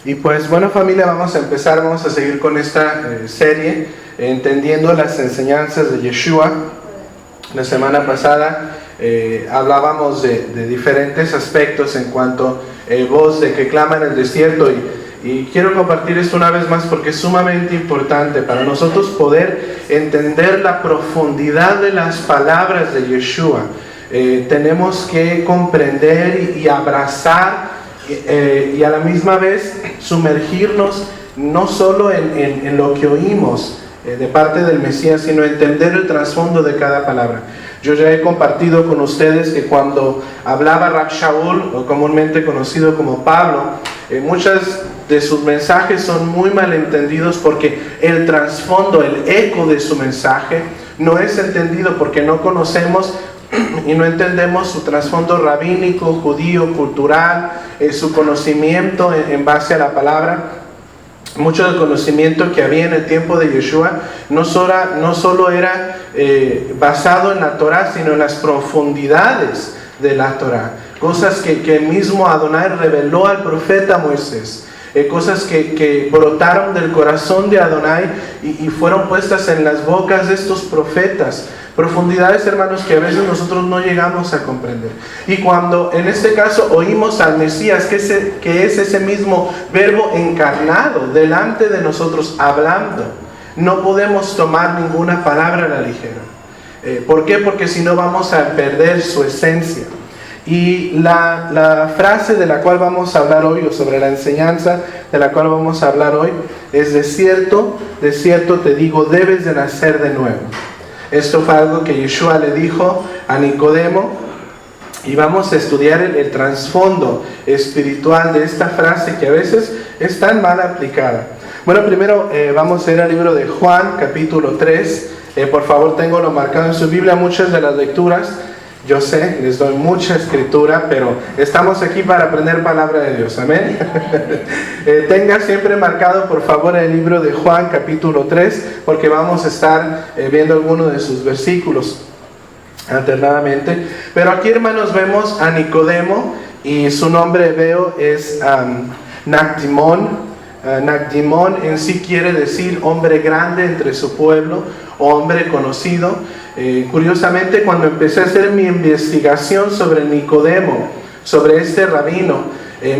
Y pues bueno, familia, vamos a seguir con esta serie, entendiendo las enseñanzas de Yeshua. La semana pasada hablábamos de diferentes aspectos en cuanto a voz de que clama en el desierto, y quiero compartir esto una vez más porque es sumamente importante para nosotros poder entender la profundidad de las palabras de Yeshua. Tenemos que comprender y abrazar y a la misma vez sumergirnos no solo en lo que oímos de parte del Mesías, sino entender el trasfondo de cada palabra. Yo ya he compartido con ustedes que cuando hablaba Rab Shaul, o comúnmente conocido como Pablo, muchas de sus mensajes son muy malentendidos porque el trasfondo, el eco de su mensaje no es entendido porque no conocemos y no entendemos su trasfondo rabínico, judío, cultural, su conocimiento en base a la palabra. Mucho del conocimiento que había en el tiempo de Yeshua no solo era basado en la Torah, sino en las profundidades de la Torah. Cosas que el mismo Adonai reveló al profeta Moisés. Cosas que brotaron del corazón de Adonai y fueron puestas en las bocas de estos profetas. Profundidades, hermanos, que a veces nosotros no llegamos a comprender. Y cuando en este caso oímos al Mesías, que es ese mismo verbo encarnado delante de nosotros hablando, no podemos tomar ninguna palabra a la ligera. ¿Por qué? Porque si no vamos a perder su esencia. Y la frase de la cual vamos a hablar hoy, o sobre la enseñanza de la cual vamos a hablar hoy, es: de cierto te digo, debes de nacer de nuevo. Esto fue algo que Yeshua le dijo a Nicodemo, y vamos a estudiar el trasfondo espiritual de esta frase que a veces es tan mal aplicada. Bueno, primero vamos a ir al libro de Juan, capítulo 3. Por favor, ténganlo marcado en su Biblia. Muchas de las lecturas, yo sé, les doy mucha escritura, pero estamos aquí para aprender palabra de Dios, amén. Tenga siempre marcado, por favor, el libro de Juan, capítulo 3, porque vamos a estar viendo algunos de sus versículos alternadamente. Pero aquí, hermanos, vemos a Nicodemo, y su nombre hebreo es Nactimón. Nactimón en sí quiere decir hombre grande entre su pueblo, o hombre conocido. Curiosamente, cuando empecé a hacer mi investigación sobre Nicodemo, sobre este rabino,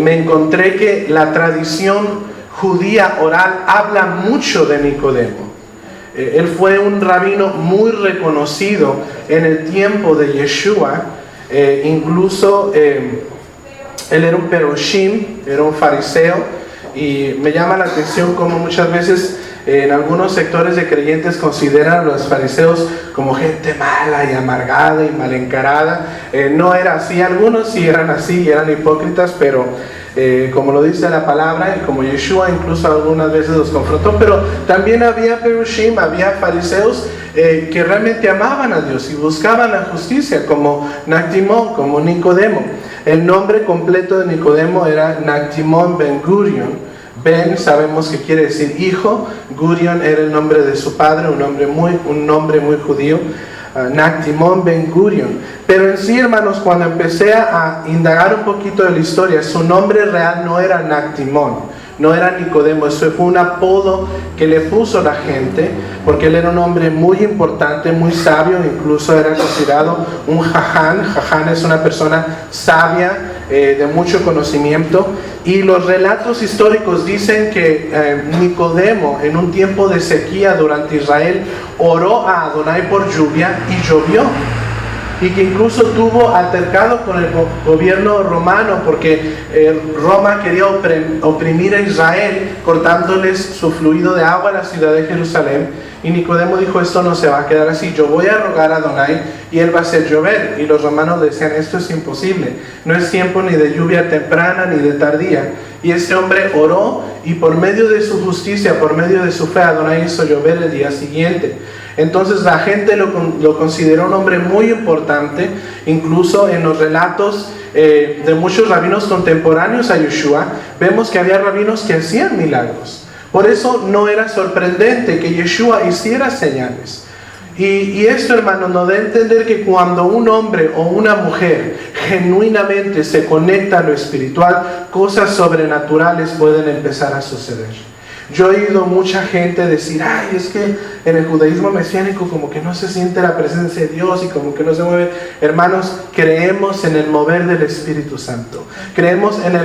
me encontré que la tradición judía oral habla mucho de Nicodemo. Él fue un rabino muy reconocido en el tiempo de Yeshua. Incluso él era un perushim, era un fariseo, y me llama la atención como muchas veces en algunos sectores de creyentes consideran a los fariseos como gente mala y amargada y mal encarada. No era así. Algunos sí eran así y eran hipócritas, pero como lo dice la palabra, y como Yeshua incluso algunas veces los confrontó, pero también había perushim, había fariseos que realmente amaban a Dios y buscaban la justicia, como Nactimón, como Nicodemo. El nombre completo de Nicodemo era Nactimón ben Gurion. Ben sabemos que quiere decir hijo. Gurion era el nombre de su padre, un nombre muy judío. Nactimón ben Gurion. Pero en sí, hermanos, cuando empecé a indagar un poquito de la historia, su nombre real no era Nactimón, no era Nicodemo. Eso fue un apodo que le puso la gente, porque él era un hombre muy importante, muy sabio. Incluso era considerado un jaján. Jaján es una persona sabia, de mucho conocimiento. Y los relatos históricos dicen que Nicodemo, en un tiempo de sequía durante Israel, oró a Adonai por lluvia y llovió. Y que incluso tuvo altercado con el gobierno romano, porque Roma quería oprimir a Israel, cortándoles su fluido de agua a la ciudad de Jerusalén. Y Nicodemo dijo: esto no se va a quedar así, yo voy a rogar a Adonai y él va a hacer llover. Y los romanos decían: esto es imposible, no es tiempo ni de lluvia temprana ni de tardía. Y este hombre oró, y por medio de su justicia, por medio de su fe, Adonai hizo llover el día siguiente. Entonces la gente lo consideró un hombre muy importante. Incluso en los relatos de muchos rabinos contemporáneos a Yeshua, vemos que había rabinos que hacían milagros. Por eso no era sorprendente que Yeshua hiciera señales. Y esto, hermano, nos da a entender que cuando un hombre o una mujer genuinamente se conecta a lo espiritual, cosas sobrenaturales pueden empezar a suceder. Yo he oído mucha gente decir, ay, es que en el judaísmo mesiánico como que no se siente la presencia de Dios y como que no se mueve. Hermanos, creemos en el mover del Espíritu Santo. Creemos en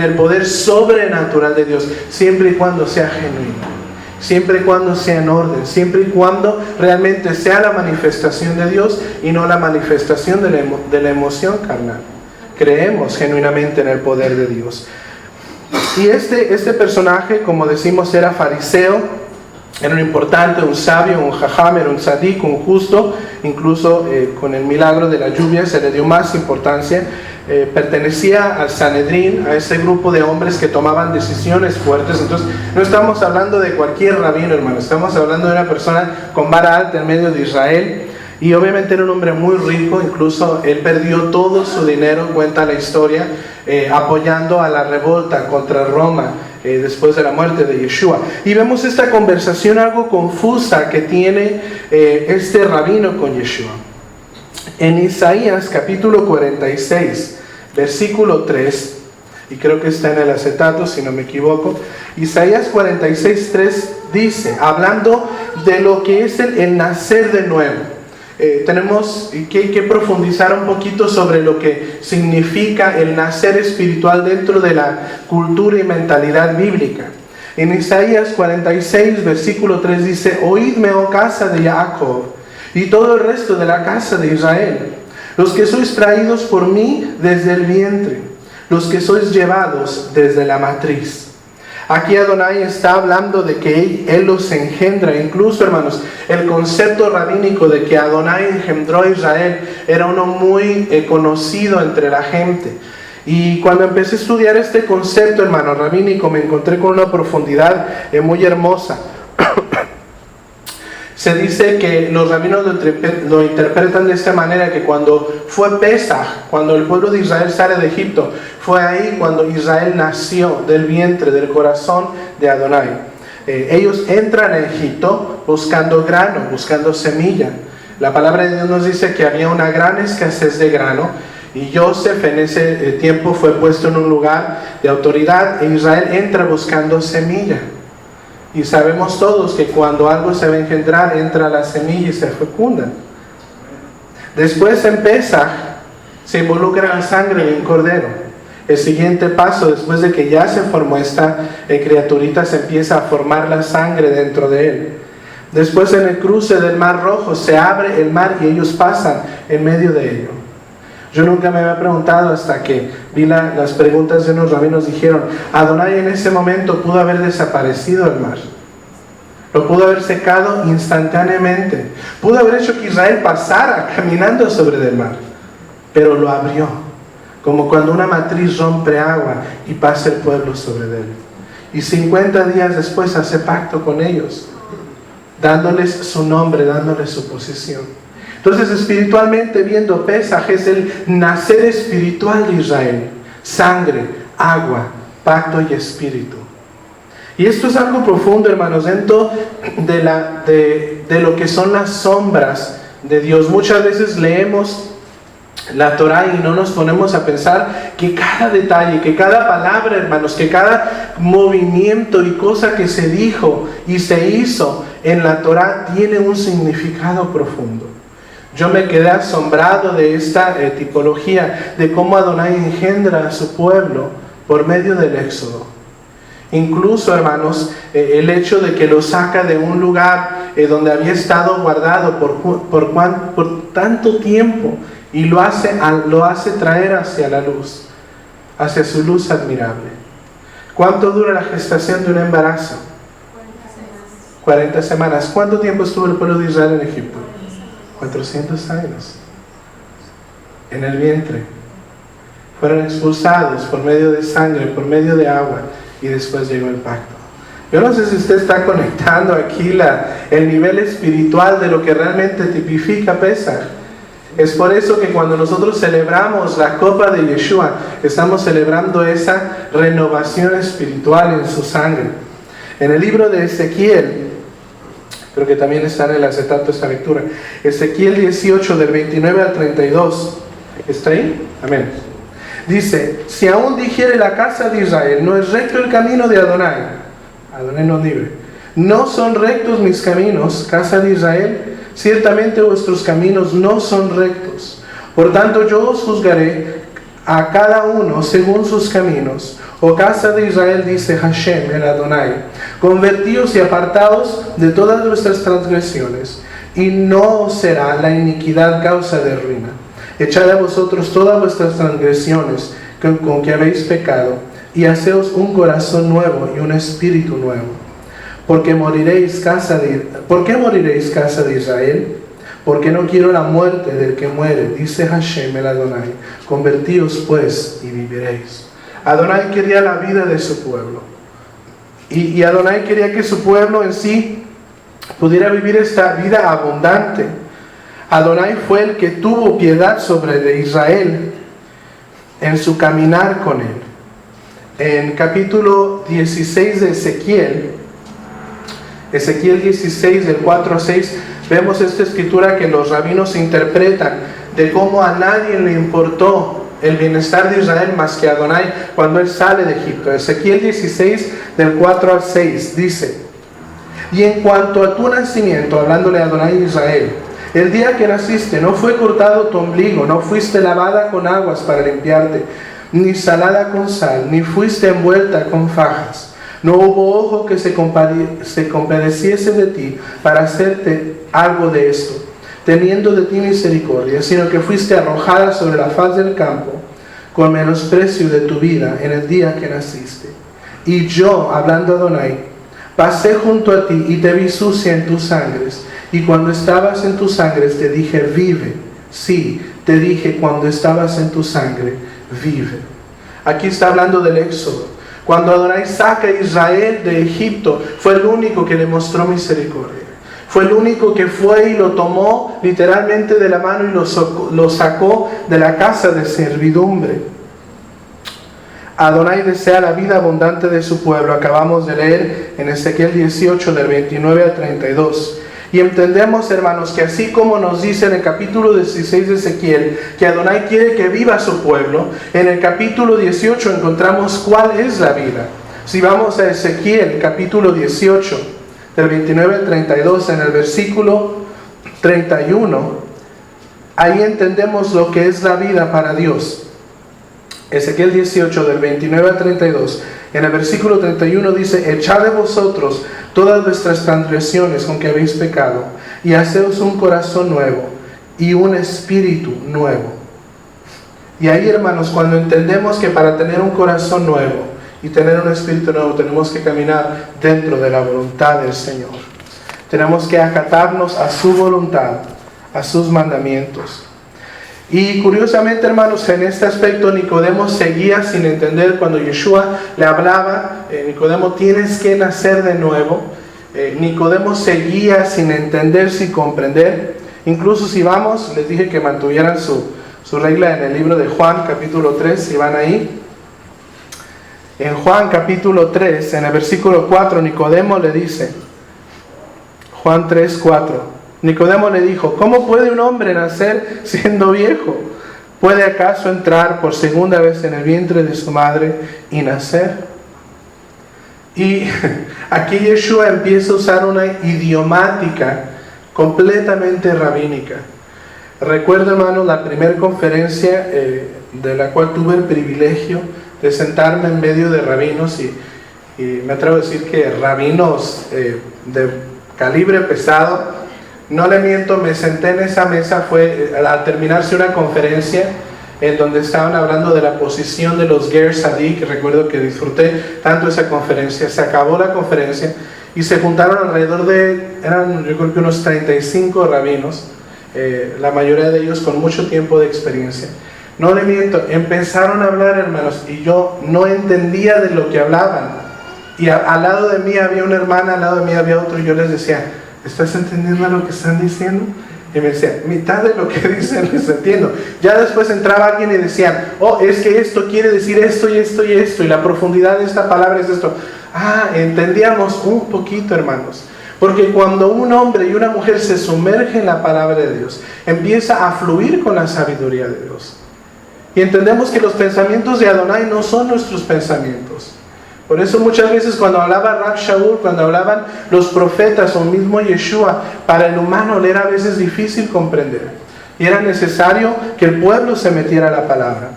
el poder sobrenatural de Dios, siempre y cuando sea genuino. Siempre y cuando sea en orden, siempre y cuando realmente sea la manifestación de Dios y no la manifestación de la emoción carnal. Creemos genuinamente en el poder de Dios. Y este personaje, como decimos, era fariseo, era un importante, un sabio, un jajam, era un tzadik, un justo. Incluso con el milagro de la lluvia se le dio más importancia. Pertenecía al Sanedrín, a ese grupo de hombres que tomaban decisiones fuertes. Entonces no estamos hablando de cualquier rabino, hermano, estamos hablando de una persona con vara alta en medio de Israel. Y obviamente era un hombre muy rico, incluso él perdió todo su dinero, cuenta la historia, apoyando a la revolta contra Roma después de la muerte de Yeshua. Y vemos esta conversación algo confusa que tiene este rabino con Yeshua. En Isaías capítulo 46, versículo 3, y creo que está en el acetato si no me equivoco, Isaías 46, 3 dice, hablando de lo que es el nacer de nuevo. Tenemos que profundizar un poquito sobre lo que significa el nacer espiritual dentro de la cultura y mentalidad bíblica. En Isaías 46, versículo 3 dice, oídme, oh casa de Jacob, y todo el resto de la casa de Israel, los que sois traídos por mí desde el vientre, los que sois llevados desde la matriz. Aquí Adonai está hablando de que Él los engendra. Incluso, hermanos, el concepto rabínico de que Adonai engendró a Israel era uno muy conocido entre la gente. Y cuando empecé a estudiar este concepto, hermano, rabínico, me encontré con una profundidad muy hermosa. Se dice que los rabinos lo interpretan de esta manera, que cuando fue Pesaj, cuando el pueblo de Israel sale de Egipto, fue ahí cuando Israel nació del vientre, del corazón de Adonai. Ellos entran a Egipto buscando grano, buscando semilla. La palabra de Dios nos dice que había una gran escasez de grano y Joseph en ese tiempo fue puesto en un lugar de autoridad e Israel entra buscando semilla. Y sabemos todos que cuando algo se va a engendrar, entra la semilla y se fecunda. Después en Pesaj se involucra la sangre de un cordero. El siguiente paso, después de que ya se formó esta criaturita, se empieza a formar la sangre dentro de él. Después en el cruce del Mar Rojo se abre el mar y ellos pasan en medio de ello. Yo nunca me había preguntado hasta que vi las preguntas de unos rabinos. Dijeron, Adonai en ese momento pudo haber desaparecido el mar. Lo pudo haber secado instantáneamente. Pudo haber hecho que Israel pasara caminando sobre el mar. Pero lo abrió. Como cuando una matriz rompe agua y pasa el pueblo sobre él. Y 50 días después hace pacto con ellos, dándoles su nombre, dándoles su posición. Entonces, espiritualmente viendo, Pesaj es el nacer espiritual de Israel. Sangre, agua, pacto y espíritu. Y esto es algo profundo, hermanos, dentro de lo que son las sombras de Dios. Muchas veces leemos la Torah y no nos ponemos a pensar que cada detalle, que cada palabra, hermanos, que cada movimiento y cosa que se dijo y se hizo en la Torah tiene un significado profundo. Yo me quedé asombrado de esta tipología, de cómo Adonai engendra a su pueblo por medio del Éxodo. Incluso, hermanos, el hecho de que lo saca de un lugar donde había estado guardado por tanto tiempo y lo hace traer hacia la luz, hacia su luz admirable. ¿Cuánto dura la gestación de un embarazo? 40 semanas. ¿Cuánto tiempo estuvo el pueblo de Israel en Egipto? 400 años. En el vientre. Fueron expulsados por medio de sangre, por medio de agua, y después llegó el pacto. Yo no sé si usted está conectando aquí el nivel espiritual de lo que realmente tipifica Pesaj. Es por eso que cuando nosotros celebramos la copa de Yeshua, estamos celebrando esa renovación espiritual en su sangre. En el libro de Ezequiel, creo que también está en el acetato esta lectura, Ezequiel 18 del 29 al 32, ¿Está ahí? Amén. Dice, si aún dijere la casa de Israel, no es recto el camino de Adonai. Adonai nos libre. No son rectos mis caminos, casa de Israel. Ciertamente vuestros caminos no son rectos. Por tanto yo os juzgaré a cada uno según sus caminos. Oh casa de Israel, dice Hashem, el Adonai, convertíos y apartaos de todas vuestras transgresiones, y no os será la iniquidad causa de ruina. Echad a vosotros todas vuestras transgresiones con que habéis pecado, y haceos un corazón nuevo y un espíritu nuevo. ¿Por qué moriréis, casa de Israel? Porque no quiero la muerte del que muere, dice Hashem el Adonai. Convertíos pues y viviréis. Adonai quería la vida de su pueblo. Y Adonai quería que su pueblo en sí pudiera vivir esta vida abundante. Adonai fue el que tuvo piedad sobre de Israel en su caminar con él. En capítulo 16 de Ezequiel 16 del 4 a 6, vemos esta escritura que los rabinos interpretan de cómo a nadie le importó el bienestar de Israel más que a Adonai cuando él sale de Egipto. Ezequiel 16 del 4 al 6 dice: y en cuanto a tu nacimiento, hablándole a Adonai y Israel, el día que naciste no fue cortado tu ombligo, no fuiste lavada con aguas para limpiarte, ni salada con sal, ni fuiste envuelta con fajas. No hubo ojo que se compadeciese de ti para hacerte algo de esto, teniendo de ti misericordia, sino que fuiste arrojada sobre la faz del campo, con menosprecio de tu vida en el día que naciste. Y yo, hablando a Adonai, pasé junto a ti y te vi sucia en tus sangres, y cuando estabas en tus sangres te dije, vive. Sí, te dije cuando estabas en tu sangre, vive. Aquí está hablando del Éxodo. Cuando Adonai saca a Israel de Egipto, fue el único que le mostró misericordia. Fue el único que fue y lo tomó literalmente de la mano y lo sacó de la casa de servidumbre. Adonai desea la vida abundante de su pueblo. Acabamos de leer en Ezequiel 18 del 29 al 32. Y entendemos, hermanos, que así como nos dice en el capítulo 16 de Ezequiel que Adonai quiere que viva su pueblo, en el capítulo 18 encontramos cuál es la vida. Si vamos a Ezequiel capítulo 18 del 29 al 32, en el versículo 31, ahí entendemos lo que es la vida para Dios. Ezequiel 18 del 29 al 32, en el versículo 31 dice: echad de vosotros todas vuestras transgresiones con que habéis pecado, y haceos un corazón nuevo y un espíritu nuevo. Y ahí, hermanos, cuando entendemos que para tener un corazón nuevo y tener un espíritu nuevo tenemos que caminar dentro de la voluntad del Señor, tenemos que acatarnos a su voluntad, a sus mandamientos. Y curiosamente, hermanos, en este aspecto Nicodemo seguía sin entender cuando Yeshua le hablaba. Nicodemo, tienes que nacer de nuevo. Nicodemo seguía sin entender, sin comprender. Incluso si vamos, les dije que mantuvieran su regla en el libro de Juan capítulo 3, si van ahí. En Juan capítulo 3, en el versículo 4, Nicodemo le dice, Juan 3, 4, Nicodemo le dijo: ¿cómo puede un hombre nacer siendo viejo? ¿Puede acaso entrar por segunda vez en el vientre de su madre y nacer? Y aquí Yeshua empieza a usar una idiomática completamente rabínica. Recuerdo, hermano, la primera conferencia de la cual tuve el privilegio de sentarme en medio de rabinos, y me atrevo a decir que rabinos de calibre pesado. No le miento, me senté en esa mesa, fue al terminarse una conferencia en donde estaban hablando de la posición de los Ger Sadik. Recuerdo que disfruté tanto esa conferencia. Se acabó la conferencia y se juntaron alrededor eran yo creo que unos 35 rabinos, la mayoría de ellos con mucho tiempo de experiencia. No le miento, empezaron a hablar, hermanos, y yo no entendía de lo que hablaban. Y al lado de mí había una hermana, al lado de mí había otro, y yo les decía: ¿estás entendiendo lo que están diciendo? Y me decía: mitad de lo que dicen les entiendo. Ya después entraba alguien y decían: oh, es que esto quiere decir esto y esto y esto, y la profundidad de esta palabra es esto. Entendíamos un poquito, hermanos. Porque cuando un hombre y una mujer se sumergen en la palabra de Dios, empieza a fluir con la sabiduría de Dios. Y entendemos que los pensamientos de Adonai no son nuestros pensamientos. Por eso muchas veces cuando hablaba Rab Shaul, cuando hablaban los profetas o mismo Yeshua, para el humano le era a veces difícil comprender. Y era necesario que el pueblo se metiera a la palabra.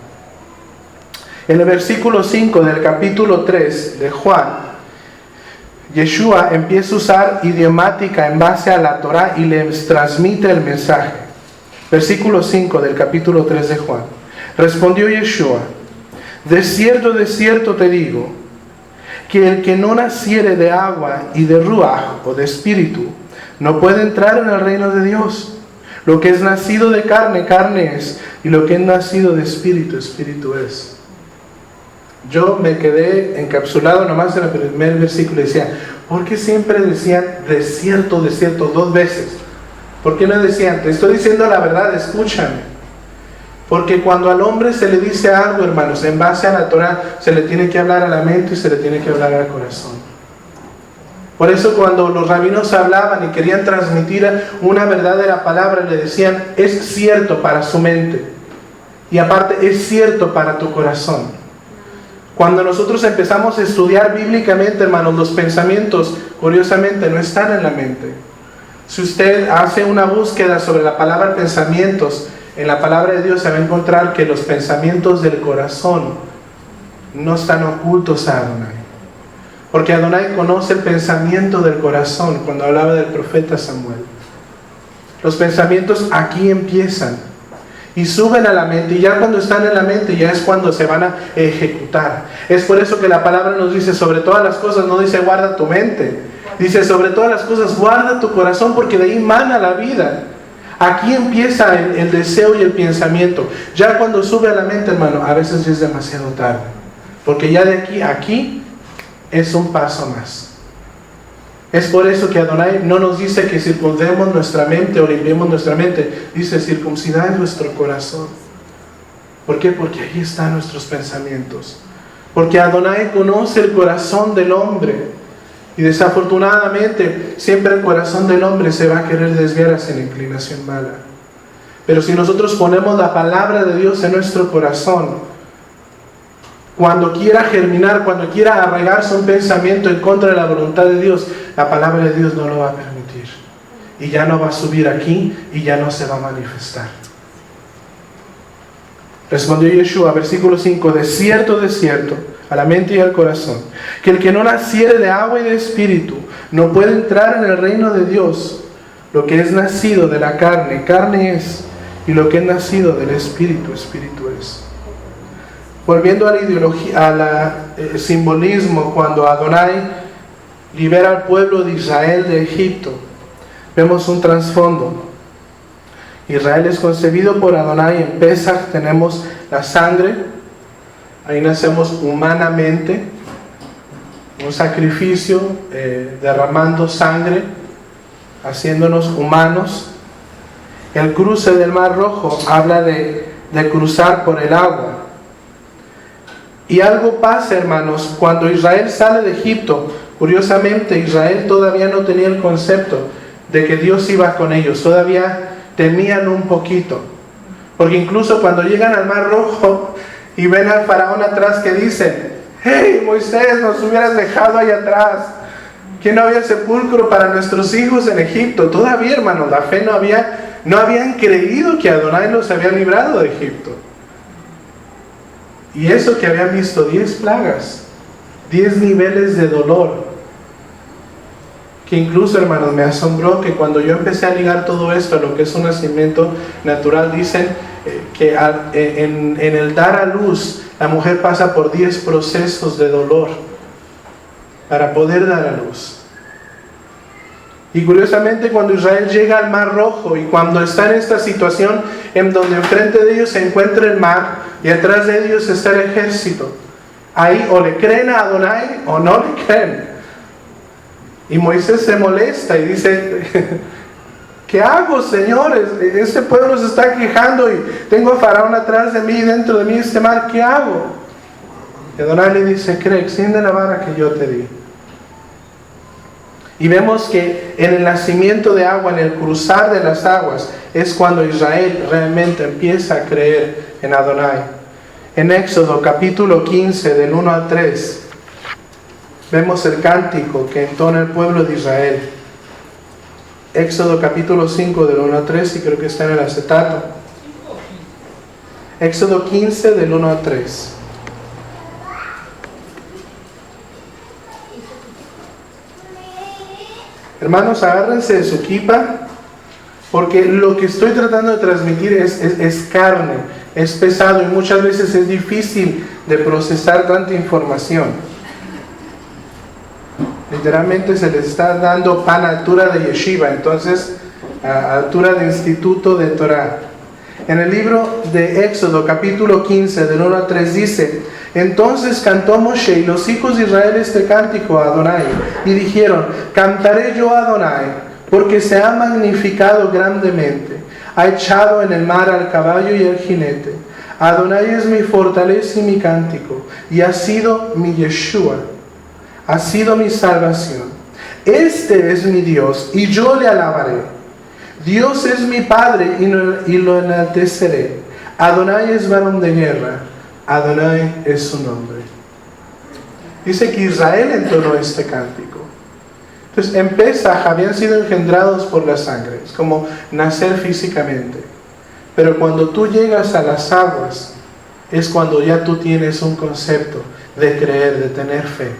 En el versículo 5 del capítulo 3 de Juan, Yeshua empieza a usar idiomática en base a la Torah y les transmite el mensaje. Versículo 5 del capítulo 3 de Juan. Respondió Yeshua: de cierto te digo, que el que no naciere de agua y de ruaj o de espíritu, no puede entrar en el reino de Dios. Lo que es nacido de carne, carne es, y lo que es nacido de espíritu, espíritu es. Yo me quedé encapsulado nomás en el primer versículo y decía, ¿por qué siempre decían de cierto, dos veces? ¿Por qué no decían, te estoy diciendo la verdad, escúchame? Porque cuando al hombre se le dice algo, hermanos, en base a la Torah, se le tiene que hablar a la mente y se le tiene que hablar al corazón. Por eso cuando los rabinos hablaban y querían transmitir una verdadera palabra, le decían, es cierto para su mente. Y aparte, es cierto para tu corazón. Cuando nosotros empezamos a estudiar bíblicamente, hermanos, los pensamientos, curiosamente, no están en la mente. Si usted hace una búsqueda sobre la palabra pensamientos, en la palabra de Dios se va a encontrar que los pensamientos del corazón no están ocultos a Adonai. Porque Adonai conoce el pensamiento del corazón cuando hablaba del profeta Samuel. Los pensamientos aquí empiezan y suben a la mente, y ya cuando están en la mente ya es cuando se van a ejecutar. Es por eso que la palabra nos dice, sobre todas las cosas, no dice guarda tu mente, dice sobre todas las cosas guarda tu corazón, porque de ahí mana la vida. Aquí empieza el deseo y el pensamiento. Ya cuando sube a la mente, hermano, a veces ya es demasiado tarde. Porque ya de aquí a aquí es un paso más. Es por eso que Adonai no nos dice que circundemos nuestra mente o limpiemos nuestra mente. Dice circuncidad nuestro corazón. ¿Por qué? Porque ahí están nuestros pensamientos. Porque Adonai conoce el corazón del hombre. Y desafortunadamente, siempre el corazón del hombre se va a querer desviar hacia la inclinación mala. Pero si nosotros ponemos la palabra de Dios en nuestro corazón, cuando quiera germinar, cuando quiera arraigarse un pensamiento en contra de la voluntad de Dios, la palabra de Dios no lo va a permitir. Y ya no va a subir aquí y ya no se va a manifestar. Respondió Yeshua, versículo 5, de cierto, a la mente y al corazón, que el que no naciere de agua y de espíritu no puede entrar en el reino de Dios. Lo que es nacido de la carne, carne es, y lo que es nacido del espíritu, espíritu es. Volviendo a la ideología, al simbolismo, cuando Adonai libera al pueblo de Israel de Egipto, vemos un trasfondo. Israel es concebido por Adonai. En Pesach tenemos la sangre. Ahí nacemos humanamente. Un sacrificio derramando sangre, haciéndonos humanos. El cruce del Mar Rojo habla de cruzar por el agua. Y algo pasa, hermanos, cuando Israel sale de Egipto. Curiosamente, Israel todavía no tenía el concepto de que Dios iba con ellos. Todavía temían un poquito, porque incluso cuando llegan al Mar Rojo y ven al faraón atrás, que dicen, hey Moisés, nos hubieras dejado ahí atrás, que no había sepulcro para nuestros hijos en Egipto. Todavía, hermanos, la fe no habían creído que Adonai los había librado de Egipto. Y eso que habían visto 10 plagas, 10 niveles de dolor, que incluso, hermanos, me asombró que cuando yo empecé a ligar todo esto a lo que es un nacimiento natural, dicen que en el dar a luz, la mujer pasa por 10 procesos de dolor para poder dar a luz. Y curiosamente, cuando Israel llega al Mar Rojo y cuando está en esta situación en donde enfrente de ellos se encuentra el mar y atrás de ellos está el ejército, ahí o le creen a Adonai o no le creen. Y Moisés se molesta y dice, ¿qué hago, señores? Este pueblo se está quejando y tengo a Faraón atrás de mí y dentro de mí este mar, ¿qué hago? Y Adonai le dice, cree, extiende la vara que yo te di. Y vemos que en el nacimiento de agua, en el cruzar de las aguas, es cuando Israel realmente empieza a creer en Adonai. En Éxodo capítulo 15 del 1 al 3 vemos el cántico que entona el pueblo de Israel. Éxodo capítulo 5 del 1 al 3, y creo que está en el acetato. Éxodo 15 del 1 al 3. Hermanos, agárrense de su kipa, porque lo que estoy tratando de transmitir es carne, es pesado y muchas veces es difícil de procesar tanta información. Literalmente se les está dando pan a altura de yeshiva, entonces a altura de instituto de Torah. En el libro de Éxodo capítulo 15 del 1 al 3 dice: entonces cantó Moshe y los hijos de Israel este cántico a Adonai, y dijeron: cantaré yo a Adonai, porque se ha magnificado grandemente, ha echado en el mar al caballo y al jinete. Adonai es mi fortaleza y mi cántico, y ha sido mi Yeshua, ha sido mi salvación. Este es mi Dios, y yo le alabaré. Dios es mi Padre, y lo enalteceré. Adonai es varón de guerra, Adonai es su nombre. Dice que Israel entonó este cántico. Entonces en Pesaj habían sido engendrados por la sangre, es como nacer físicamente. Pero cuando tú llegas a las aguas, es cuando ya tú tienes un concepto de creer, de tener fe.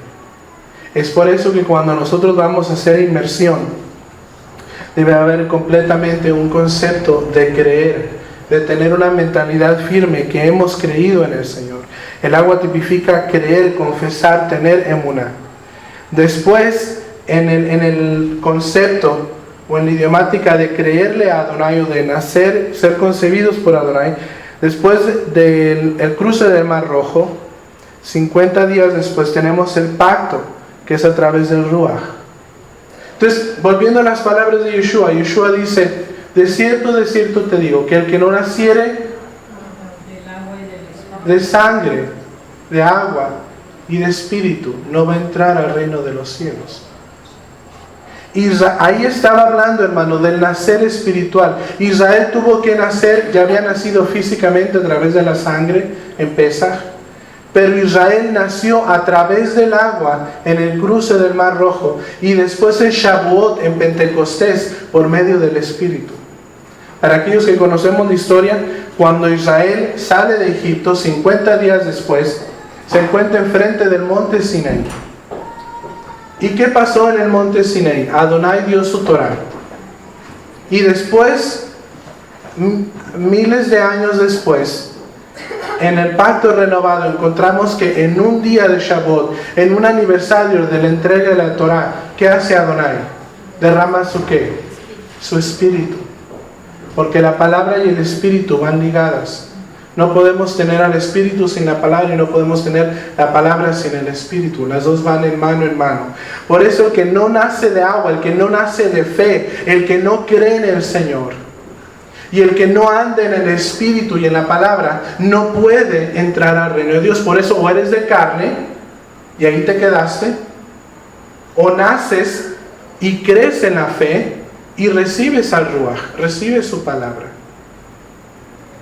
Es por eso que cuando nosotros vamos a hacer inmersión, debe haber completamente un concepto de creer, de tener una mentalidad firme que hemos creído en el Señor. El agua tipifica creer, confesar, tener emuná. Después, en el concepto o en la idiomática de creerle a Adonai, o de nacer, ser concebidos por Adonai, después del cruce del Mar Rojo, 50 días después tenemos el pacto, que es a través del Ruach. Entonces, volviendo a las palabras de Yeshua, Yeshua dice: de cierto te digo, que el que no naciere de sangre, de agua y de espíritu, no va a entrar al reino de los cielos. Ahí estaba hablando, hermano, del nacer espiritual. Israel tuvo que nacer, ya había nacido físicamente a través de la sangre en Pesaj, pero Israel nació a través del agua en el cruce del Mar Rojo, y después en Shavuot, en Pentecostés, por medio del Espíritu. Para aquellos que conocemos la historia, cuando Israel sale de Egipto, 50 días después, se encuentra enfrente del monte Sinaí. ¿Y qué pasó en el monte Sinaí? Adonai dio su Torah. Y después, miles de años después, en el pacto renovado, encontramos que en un día de Shavuot, en un aniversario de la entrega de la Torah, ¿qué hace Adonai? Derrama su ¿qué? Su espíritu. Porque la palabra y el espíritu van ligadas. No podemos tener al espíritu sin la palabra, y no podemos tener la palabra sin el espíritu. Las dos van en mano en mano. Por eso el que no nace de agua, el que no nace de fe, el que no cree en el Señor, y el que no anda en el espíritu y en la palabra, no puede entrar al reino de Dios. Por eso o eres de carne y ahí te quedaste, o naces y crees en la fe y recibes al Ruach, recibes su palabra.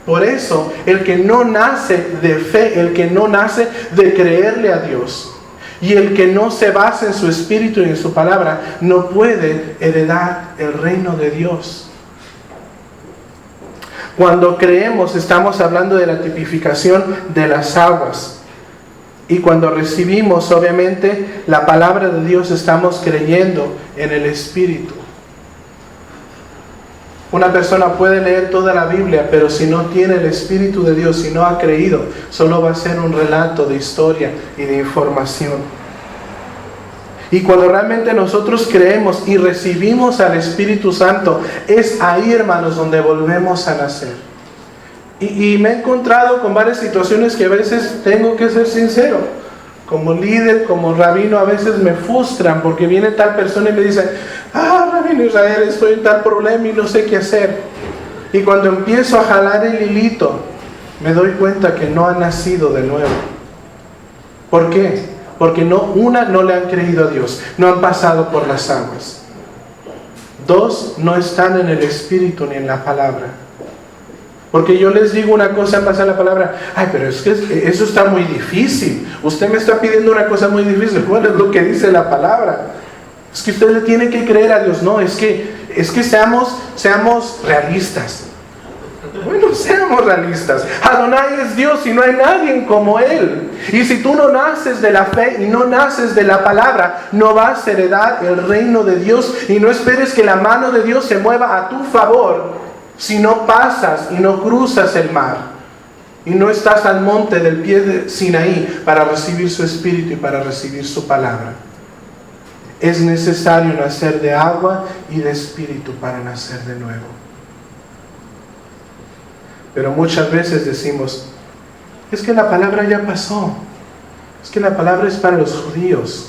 Por eso el que no nace de fe, el que no nace de creerle a Dios, y el que no se basa en su espíritu y en su palabra, no puede heredar el reino de Dios. Cuando creemos, estamos hablando de la tipificación de las aguas. Y cuando recibimos, obviamente, la palabra de Dios, estamos creyendo en el Espíritu. Una persona puede leer toda la Biblia, pero si no tiene el Espíritu de Dios, si no ha creído, solo va a ser un relato de historia y de información. Y cuando realmente nosotros creemos y recibimos al Espíritu Santo, es ahí, hermanos, donde volvemos a nacer. Y me he encontrado con varias situaciones que a veces tengo que ser sincero. Como líder, como rabino, a veces me frustran porque viene tal persona y me dice: rabino Israel, estoy en tal problema y no sé qué hacer. Y cuando empiezo a jalar el hilito, me doy cuenta que no ha nacido de nuevo. ¿Por qué? Porque no le han creído a Dios, no han pasado por las aguas. 2, no están en el Espíritu ni en la palabra. Porque yo les digo una cosa en base a la palabra, ay, pero es que eso está muy difícil. Usted me está pidiendo una cosa muy difícil. ¿Cuál es lo que dice la palabra? Es que usted le tiene que creer a Dios. No, es que seamos realistas. Bueno, seamos realistas. Adonai es Dios y no hay nadie como Él. Y si tú no naces de la fe y no naces de la palabra, no vas a heredar el reino de Dios. Y no esperes que la mano de Dios se mueva a tu favor si no pasas y no cruzas el mar. Y no estás al monte del pie de Sinaí para recibir su espíritu y para recibir su palabra. Es necesario nacer de agua y de espíritu para nacer de nuevo. Pero muchas veces decimos, es que la palabra ya pasó. Es que la palabra es para los judíos.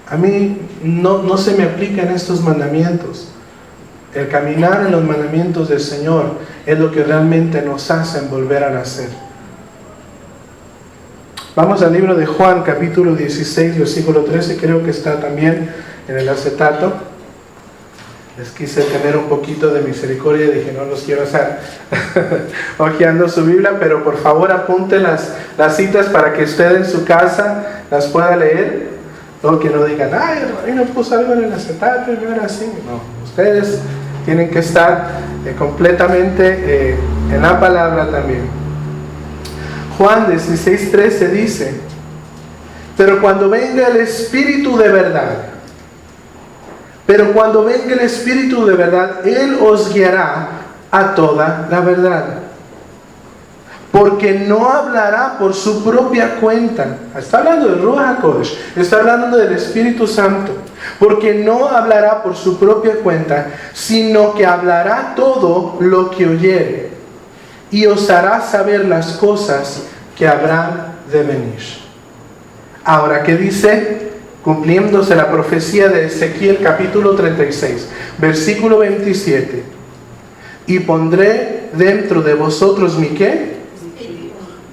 A mí no se me aplican estos mandamientos. El caminar en los mandamientos del Señor es lo que realmente nos hace volver a nacer. Vamos al libro de Juan, capítulo 16, versículo 13, creo que está también en el acetato. Les quise tener un poquito de misericordia y dije, no los quiero estar hojeando su Biblia, pero por favor apunten las citas para que usted en su casa las pueda leer. No que no digan, ay, el no puso algo en el acetato y no era así. No, ustedes tienen que estar completamente en la palabra también. Juan 16:13 dice, pero cuando venga el Espíritu de verdad, Él os guiará a toda la verdad. Porque no hablará por su propia cuenta. Está hablando del Ruach HaKodesh, está hablando del Espíritu Santo. Porque no hablará por su propia cuenta, sino que hablará todo lo que oyere. Y os hará saber las cosas que habrán de venir. Ahora, ¿qué dice? Cumpliéndose la profecía de Ezequiel capítulo 36, versículo 27. Y pondré dentro de vosotros mi ¿qué?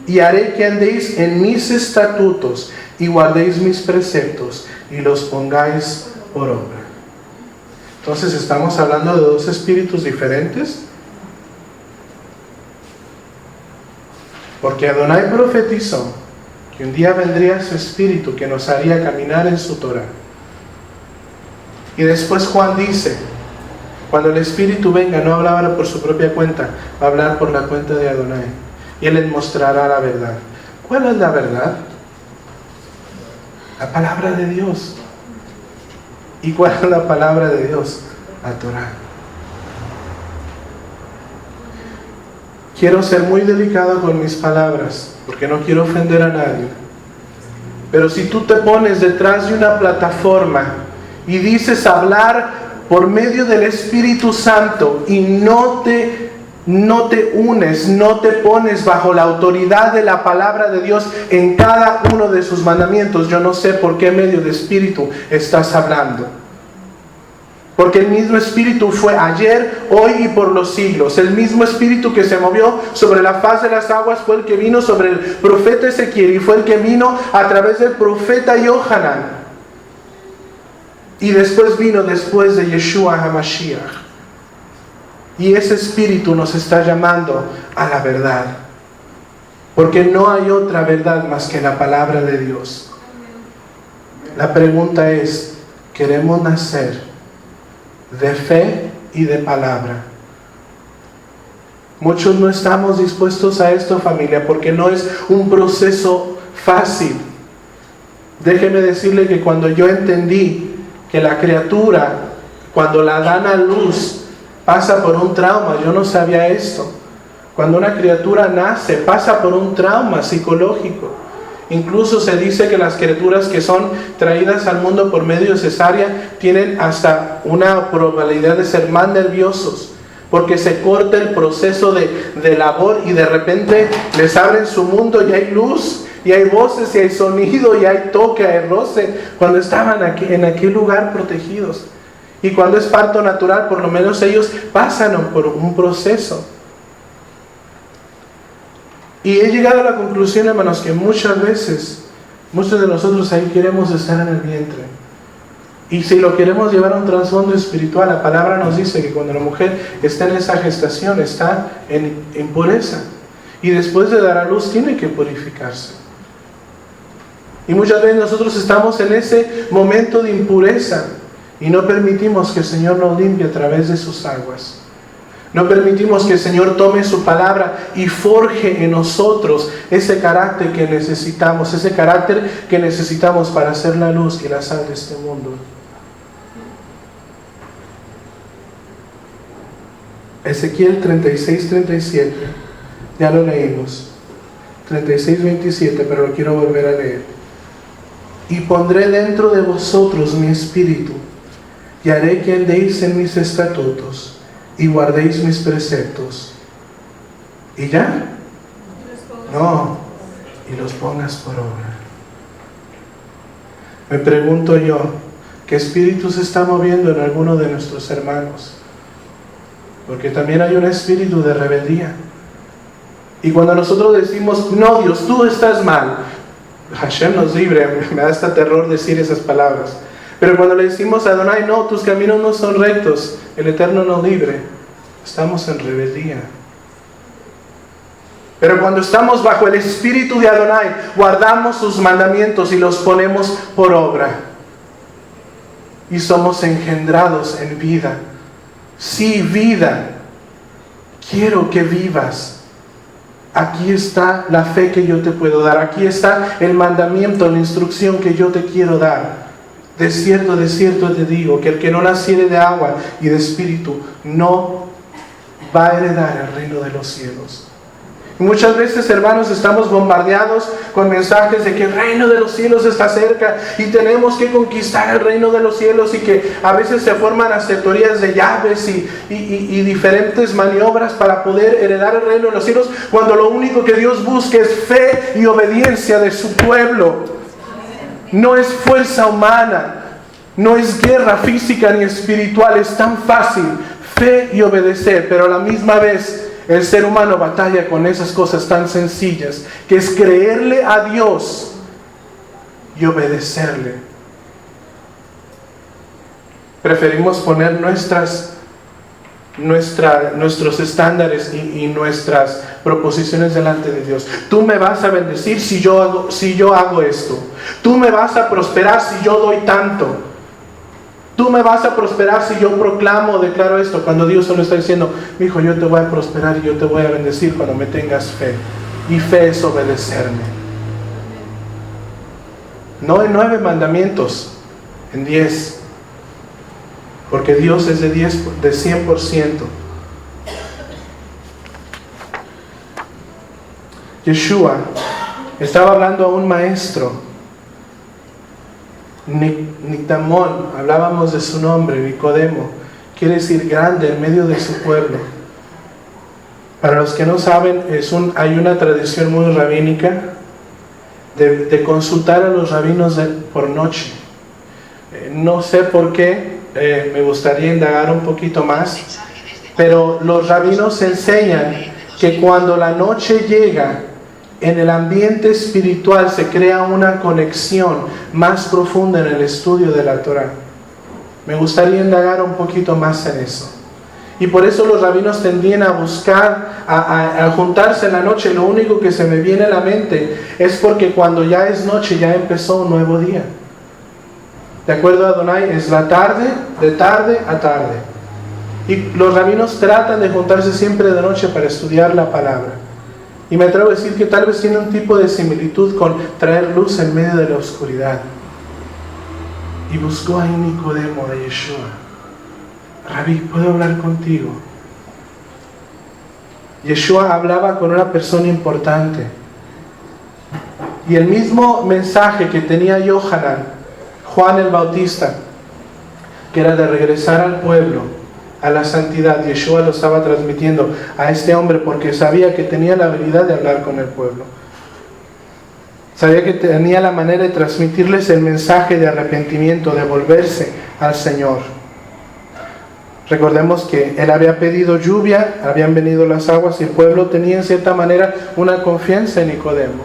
Y haré que andéis en mis estatutos y guardéis mis preceptos y los pongáis por obra. Entonces, ¿estamos hablando de dos espíritus diferentes? Porque Adonai profetizó que un día vendría su espíritu que nos haría caminar en su Torah. Y después Juan dice, cuando el espíritu venga no hablará por su propia cuenta, va a hablar por la cuenta de Adonai. Y Él les mostrará la verdad. ¿Cuál es la verdad? La palabra de Dios. ¿Y cuál es la palabra de Dios? La Torah. Quiero ser muy delicado con mis palabras, porque no quiero ofender a nadie. Pero si tú te pones detrás de una plataforma y dices hablar por medio del Espíritu Santo y no te unes, no te pones bajo la autoridad de la palabra de Dios en cada uno de sus mandamientos, yo no sé por qué medio de Espíritu estás hablando. Porque el mismo Espíritu fue ayer, hoy y por los siglos. El mismo Espíritu que se movió sobre la faz de las aguas fue el que vino sobre el profeta Ezequiel y fue el que vino a través del profeta Yohanan. Y después vino después de Yeshua HaMashiach. Y ese Espíritu nos está llamando a la verdad. Porque no hay otra verdad más que la palabra de Dios. La pregunta es, ¿queremos nacer de fe y de palabra? Muchos no estamos dispuestos a esto, familia, porque no es un proceso fácil. Déjeme decirle que cuando yo entendí que la criatura, cuando la dan a luz, pasa por un trauma, yo no sabía esto. Cuando una criatura nace, pasa por un trauma psicológico. Incluso se dice que las criaturas que son traídas al mundo por medio de cesárea tienen hasta una probabilidad de ser más nerviosos, porque se corta el proceso de labor y de repente les abren su mundo y hay luz, y hay voces, y hay sonido, y hay toque, hay roce, cuando estaban aquí, en aquel lugar protegidos. Y cuando es parto natural, por lo menos ellos pasan por un proceso. Y he llegado a la conclusión, hermanos, que muchas veces, muchos de nosotros ahí queremos estar en el vientre. Y si lo queremos llevar a un trasfondo espiritual, la palabra nos dice que cuando la mujer está en esa gestación, está en impureza. Y después de dar a luz tiene que purificarse. Y muchas veces nosotros estamos en ese momento de impureza y no permitimos que el Señor nos limpie a través de sus aguas. No permitimos que el Señor tome su palabra y forje en nosotros ese carácter que necesitamos, para hacer la luz y la sal de este mundo. Ezequiel 36:37, ya lo leímos. 36:27, pero lo quiero volver a leer. Y pondré dentro de vosotros mi espíritu, y haré que andéis en mis estatutos, y guardéis mis preceptos. ¿Y ya? No, y los pongas por obra. Me pregunto yo, ¿qué espíritu se está moviendo en alguno de nuestros hermanos? Porque también hay un espíritu de rebeldía. Y cuando nosotros decimos, no Dios, tú estás mal, Hashem nos libre, me da hasta terror decir esas palabras. Pero cuando le decimos a Adonai, no, tus caminos no son rectos, el Eterno nos libre, estamos en rebeldía. Pero cuando estamos bajo el espíritu de Adonai, guardamos sus mandamientos y los ponemos por obra. Y somos engendrados en vida. Sí, vida. Quiero que vivas. Aquí está la fe que yo te puedo dar. Aquí está el mandamiento, la instrucción que yo te quiero dar. De cierto te digo, que el que no naciere de agua y de espíritu no va a heredar el reino de los cielos. Y muchas veces, hermanos, estamos bombardeados con mensajes de que el reino de los cielos está cerca y tenemos que conquistar el reino de los cielos, y que a veces se forman hasta teorías de llaves y diferentes maniobras para poder heredar el reino de los cielos, cuando lo único que Dios busca es fe y obediencia de su pueblo. No es fuerza humana, no es guerra física ni espiritual, es tan fácil, fe y obedecer, pero a la misma vez el ser humano batalla con esas cosas tan sencillas, que es creerle a Dios y obedecerle. Preferimos poner nuestros estándares y nuestras proposiciones delante de Dios. Tú me vas a bendecir si yo hago esto. Tú me vas a prosperar si yo doy tanto. Tú me vas a prosperar si yo proclamo o declaro esto, cuando Dios solo está diciendo, mi hijo, yo te voy a prosperar y yo te voy a bendecir cuando me tengas fe. Y fe es obedecerme. No en 9 mandamientos, en 10. Porque Dios es de 100%. Yeshua estaba hablando a un maestro, Nictamón, hablábamos de su nombre, Nicodemo, quiere decir grande en medio de su pueblo. Para los que no saben, hay una tradición muy rabínica de consultar a los rabinos por noche. No sé por qué, me gustaría indagar un poquito más, pero los rabinos enseñan que cuando la noche llega, en el ambiente espiritual se crea una conexión más profunda en el estudio de la Torah. Me gustaría indagar un poquito más en eso. Y por eso los rabinos tendían a buscar, a juntarse en la noche. Lo único que se me viene a la mente es porque cuando ya es noche, ya empezó un nuevo día. De acuerdo a Adonai, es la tarde, de tarde a tarde. Y los rabinos tratan de juntarse siempre de noche para estudiar la palabra. Y me atrevo a decir que tal vez tiene un tipo de similitud con traer luz en medio de la oscuridad. Y buscó ahí Nicodemo a Yeshua. Rabí, ¿puedo hablar contigo? Yeshua hablaba con una persona importante. Y el mismo mensaje que tenía Juan el Bautista, que era de regresar al pueblo, a la santidad, Yeshua lo estaba transmitiendo a este hombre, porque sabía que tenía la habilidad de hablar con el pueblo. Sabía que tenía la manera de transmitirles el mensaje de arrepentimiento, de volverse al Señor. Recordemos que él había pedido lluvia, habían venido las aguas y el pueblo tenía en cierta manera una confianza en Nicodemo.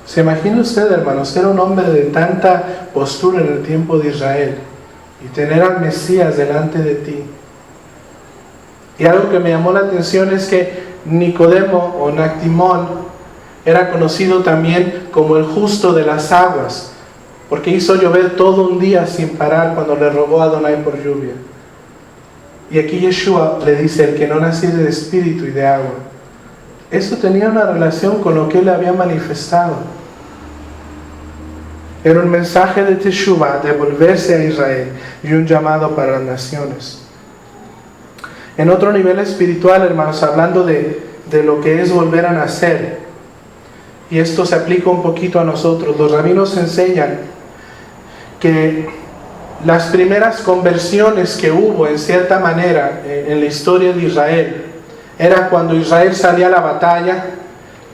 ¿Se imagina usted, hermano, ser un hombre de tanta postura en el tiempo de Israel y tener al Mesías delante de ti? Y algo que me llamó la atención es que Nicodemo o Nactimón era conocido también como el justo de las aguas, porque hizo llover todo un día sin parar cuando le rogó a Adonai por lluvia. Y aquí Yeshua le dice: el que no naciere de espíritu y de agua. Eso tenía una relación con lo que él le había manifestado. Era un mensaje de Teshuvah, de volverse a Israel, y un llamado para las naciones. En otro nivel espiritual, hermanos, hablando de lo que es volver a nacer, y esto se aplica un poquito a nosotros, los rabinos enseñan que las primeras conversiones que hubo, en cierta manera, en la historia de Israel, era cuando Israel salía a la batalla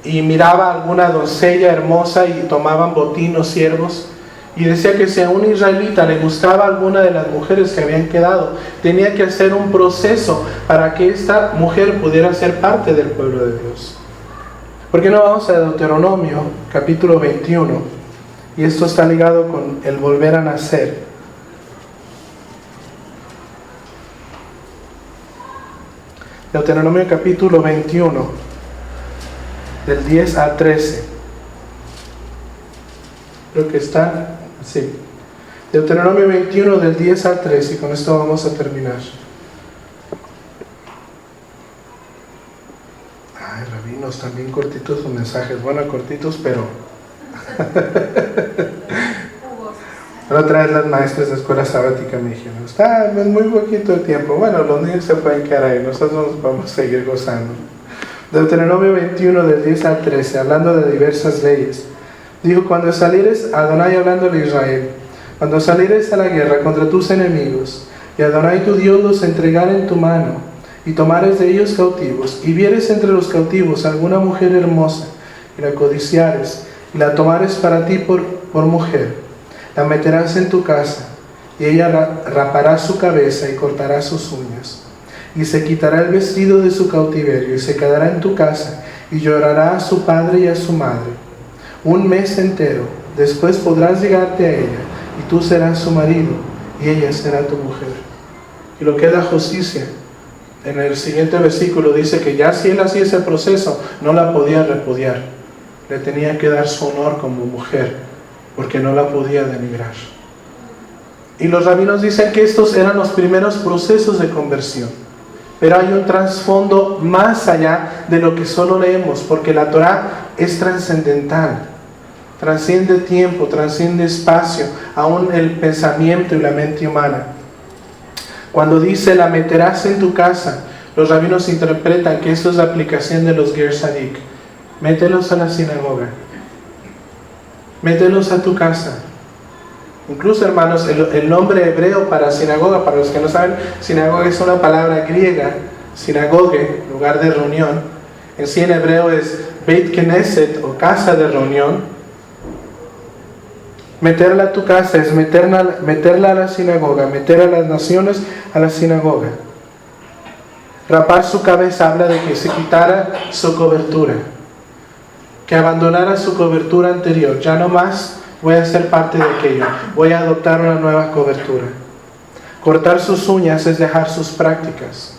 y miraba a alguna doncella hermosa y tomaban botín o siervos, y decía que si a un israelita le gustaba alguna de las mujeres que habían quedado, tenía que hacer un proceso para que esta mujer pudiera ser parte del pueblo de Dios. ¿Por qué no vamos a Deuteronomio capítulo 21? Y esto está ligado con el volver a nacer. Deuteronomio capítulo 21, del 10 al 13. Creo que está, sí. Deuteronomio 21, del 10 al 13, y con esto vamos a terminar. Ay, rabinos, también cortitos sus mensajes. Bueno, cortitos, pero... La otra vez las maestras de escuela sabática me dijeron: está muy poquito el tiempo. Bueno, los niños se pueden quedar ahí, nosotros nos vamos a seguir gozando. Deuteronomio 21, del 10 al 13, hablando de diversas leyes. Dijo: cuando salieres, Adonai hablando de Israel, cuando salieres a la guerra contra tus enemigos, y Adonai tu Dios los entregara en tu mano, y tomares de ellos cautivos, y vieres entre los cautivos alguna mujer hermosa, y la codiciares, y la tomares para ti por mujer, la meterás en tu casa, y ella rapará su cabeza y cortará sus uñas, y se quitará el vestido de su cautiverio, y se quedará en tu casa, y llorará a su padre y a su madre un mes entero. Después podrás llegarte a ella, y tú serás su marido, y ella será tu mujer. Y lo que es la justicia, en el siguiente versículo dice que ya si él hacía ese proceso, no la podía repudiar, le tenía que dar su honor como mujer, porque no la podía denigrar. Y los rabinos dicen que estos eran los primeros procesos de conversión, pero hay un trasfondo más allá de lo que solo leemos, porque la Torah es trascendental, trasciende tiempo, trasciende espacio, aún el pensamiento y la mente humana. Cuando dice la meterás en tu casa, los rabinos interpretan que esto es la aplicación de los Ger Sadik. Mételos a la sinagoga, mételos a tu casa. Incluso, hermanos, el nombre hebreo para sinagoga, para los que no saben, sinagoga es una palabra griega, sinagoge, lugar de reunión. En sí en hebreo es Beit Knesset, o casa de reunión. Meterla a tu casa es meterla a la sinagoga, meter a las naciones a la sinagoga. Rapar su cabeza habla de que se quitara su cobertura, que abandonara su cobertura anterior. Ya no más voy a ser parte de aquello, voy a adoptar una nueva cobertura. Cortar sus uñas es dejar sus prácticas.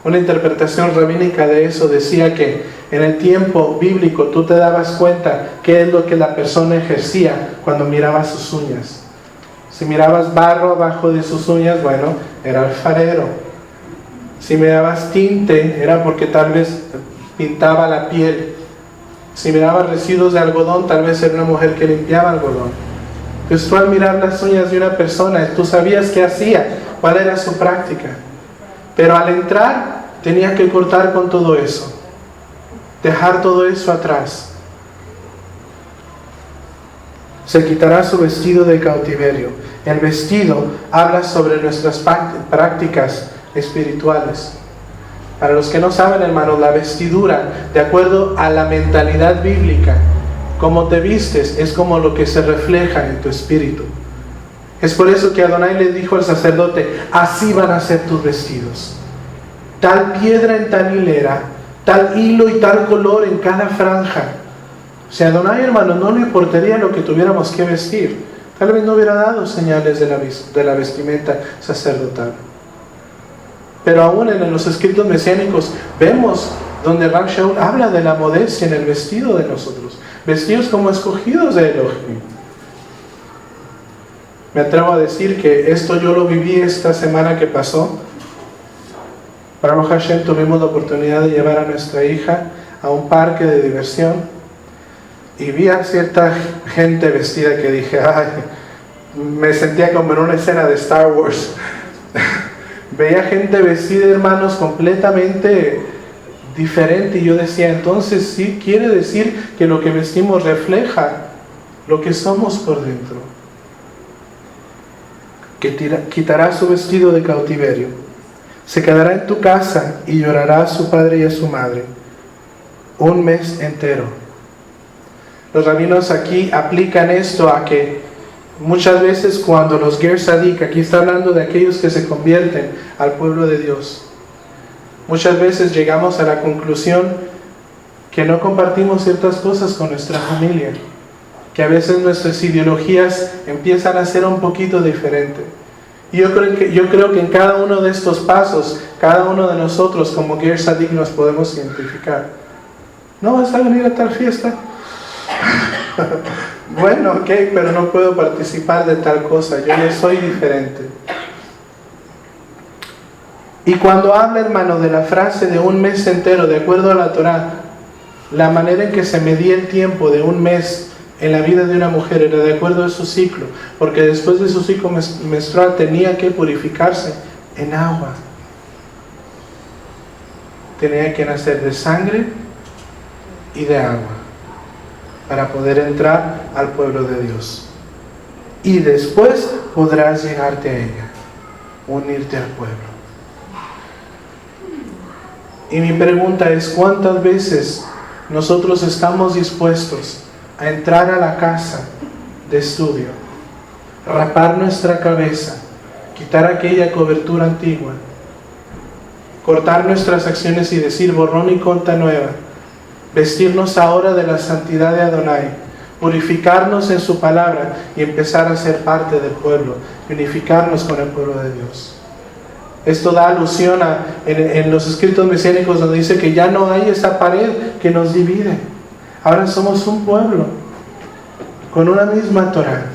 Una interpretación rabínica de eso decía que en el tiempo bíblico tú te dabas cuenta qué es lo que la persona ejercía cuando mirabas sus uñas. Si mirabas barro abajo de sus uñas, bueno, era alfarero. Si mirabas tinte, era porque tal vez pintaba la piel. Si mirabas residuos de algodón, tal vez era una mujer que limpiaba algodón. Entonces tú al mirar las uñas de una persona, tú sabías qué hacía, cuál era su práctica. Pero al entrar, tenía que cortar con todo eso, dejar todo eso atrás. Se quitará su vestido de cautiverio. El vestido habla sobre nuestras prácticas espirituales. Para los que no saben, hermanos, la vestidura, de acuerdo a la mentalidad bíblica, como te vistes es como lo que se refleja en tu espíritu. Es por eso que Adonai le dijo al sacerdote: así van a ser tus vestidos, tal piedra en tal hilera, tal hilo y tal color en cada franja. Si a Adonai, hermano, no le importaría lo que tuviéramos que vestir, tal vez no hubiera dado señales de la vestimenta sacerdotal. Pero aún en los escritos mesiánicos vemos donde Rav Shaul habla de la modestia en el vestido de nosotros, vestidos como escogidos de Elohim. Me atrevo a decir que esto yo lo viví esta semana que pasó. Baruch Hashem, tuvimos la oportunidad de llevar a nuestra hija a un parque de diversión y vi a cierta gente vestida que dije, ay, me sentía como en una escena de Star Wars. Veía gente vestida, hermanos, completamente diferente, y yo decía, entonces sí quiere decir que lo que vestimos refleja lo que somos por dentro. Que quitará su vestido de cautiverio, se quedará en tu casa y llorará a su padre y a su madre un mes entero. Los rabinos aquí aplican esto a que muchas veces cuando los Ger Sadik, aquí está hablando de aquellos que se convierten al pueblo de Dios, muchas veces llegamos a la conclusión que no compartimos ciertas cosas con nuestra familia, que a veces nuestras ideologías empiezan a ser un poquito diferentes. Y yo creo que en cada uno de estos pasos, cada uno de nosotros como Ger Sadik nos podemos identificar. ¿No vas a venir a tal fiesta? Bueno, ok, pero no puedo participar de tal cosa, yo ya soy diferente. Y cuando habla, hermano, de la frase de un mes entero, de acuerdo a la Torah, la manera en que se medía el tiempo de un mes en la vida de una mujer era de acuerdo a su ciclo, porque después de su ciclo menstrual tenía que purificarse en agua. Tenía que nacer de sangre y de agua para poder entrar al pueblo de Dios. Y después podrás llegarte a ella, unirte al pueblo. Y mi pregunta es, ¿cuántas veces nosotros estamos dispuestos a entrar a la casa de estudio, rapar nuestra cabeza, quitar aquella cobertura antigua, cortar nuestras acciones y decir borrón y cuenta nueva, vestirnos ahora de la santidad de Adonai, purificarnos en su palabra y empezar a ser parte del pueblo, unificarnos con el pueblo de Dios? Esto da alusión en los escritos mesiánicos donde dice que ya no hay esa pared que nos divide. Ahora somos un pueblo con una misma Torah,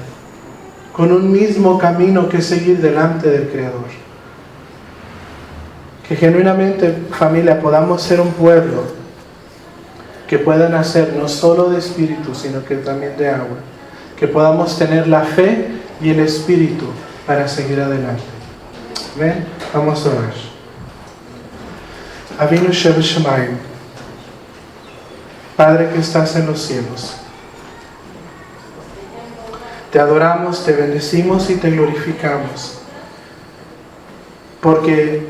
con un mismo camino que seguir delante del Creador. Que genuinamente, familia, podamos ser un pueblo que pueda nacer no solo de espíritu, sino que también de agua. Que podamos tener la fe y el espíritu para seguir adelante. Amén. Vamos a orar. Avinu Shebashamayim, Padre que estás en los cielos, te adoramos, te bendecimos y te glorificamos, porque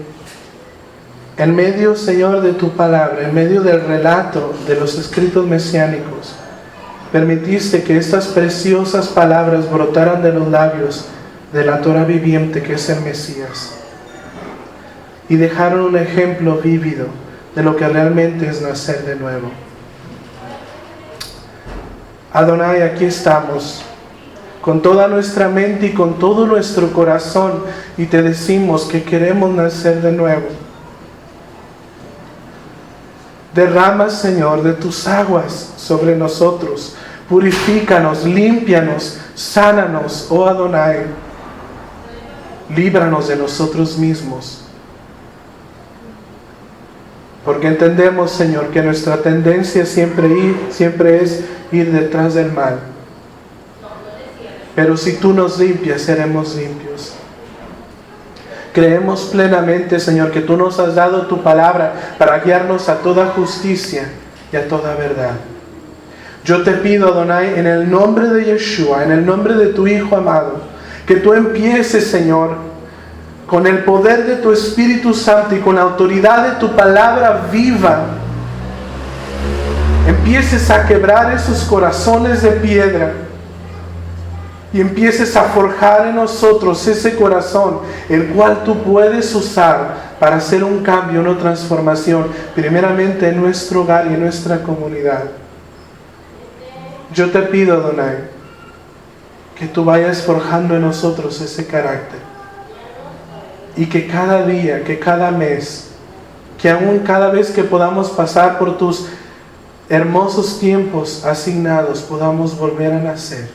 en medio, Señor, de tu palabra, en medio del relato de los escritos mesiánicos, permitiste que estas preciosas palabras brotaran de los labios de la Torah viviente que es el Mesías, y dejaron un ejemplo vívido de lo que realmente es nacer de nuevo. Adonai, aquí estamos con toda nuestra mente y con todo nuestro corazón, y te decimos que queremos nacer de nuevo. Derrama, Señor, de tus aguas sobre nosotros, purifícanos, límpianos, sánanos, oh Adonai, líbranos de nosotros mismos. Porque entendemos, Señor, que nuestra tendencia siempre es ir detrás del mal. Pero si tú nos limpias, seremos limpios. Creemos plenamente, Señor, que tú nos has dado tu palabra para guiarnos a toda justicia y a toda verdad. Yo te pido, Adonai, en el nombre de Yeshua, en el nombre de tu Hijo amado, que tú empieces, Señor, con el poder de tu Espíritu Santo y con la autoridad de tu palabra viva, empieces a quebrar esos corazones de piedra y empieces a forjar en nosotros ese corazón, el cual tú puedes usar para hacer un cambio, una transformación, primeramente en nuestro hogar y en nuestra comunidad. Yo te pido, Adonai, que tú vayas forjando en nosotros ese carácter. Y que cada día, que cada mes, que aún cada vez que podamos pasar por tus hermosos tiempos asignados, podamos volver a nacer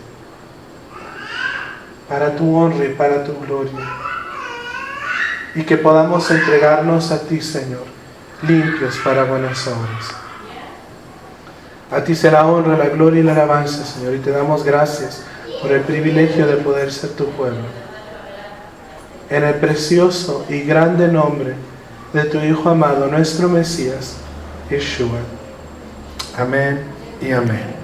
para tu honra y para tu gloria. Y que podamos entregarnos a ti, Señor, limpios para buenas obras. A ti será honra, la gloria y la alabanza, Señor, y te damos gracias por el privilegio de poder ser tu pueblo. En el precioso y grande nombre de tu Hijo amado, nuestro Mesías, Yeshua. Amén y amén.